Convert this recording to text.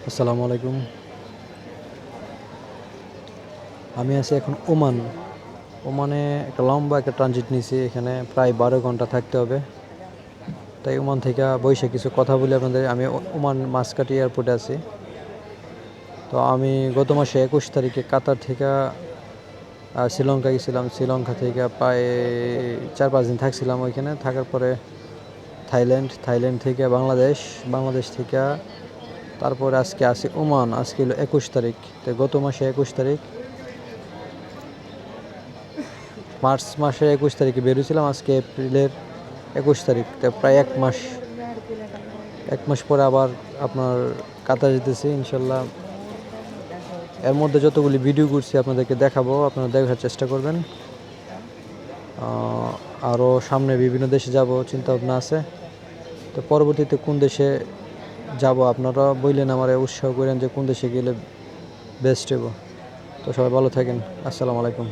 আসসালামু আলাইকুম। আমি আছি এখন ওমান। ওমানে একটা লম্বা একটা ট্রানজিট নিয়েছি, এখানে প্রায় 12 ঘন্টা থাকতে হবে। তাই ওমান থেকে বসে কিছু কথা বলি আপনাদের। আমি ওমান মাসকাট এয়ারপোর্টে আছি। তো আমি গত মাসে 21 তারিখে কাতার থেকে শ্রীলঙ্কা গেছিলাম। শ্রীলঙ্কা থেকে প্রায় 4-5 দিন থাকছিলাম ওইখানে। থাকার পরে থাইল্যান্ড থেকে বাংলাদেশ থেকে তারপরে আজকে আসি ওমান। আজকে হলো 21 তারিখ। তো গত মাসে 21 তারিখ মার্চ মাসের 21 তারিখে বেরিয়েছিলাম। আজকে এপ্রিলের 21 তারিখ। তো প্রায় এক মাস পরে আবার আপনার কাতার যেতেছি ইনশাল্লাহ। এর মধ্যে যতগুলি ভিডিও করছি আপনাদেরকে দেখাবো, আপনারা দেখার চেষ্টা করবেন। আরও সামনে বিভিন্ন দেশে যাব চিন্তা ভাবনা আছে। তো পরবর্তীতে কোন দেশে যাব আপনারা বললেন, আমার উৎসাহ করেন যে কোন দেশে গেলে বেস্ট হইব। তো সবাই ভালো থাকেন। আসসালামু আলাইকুম।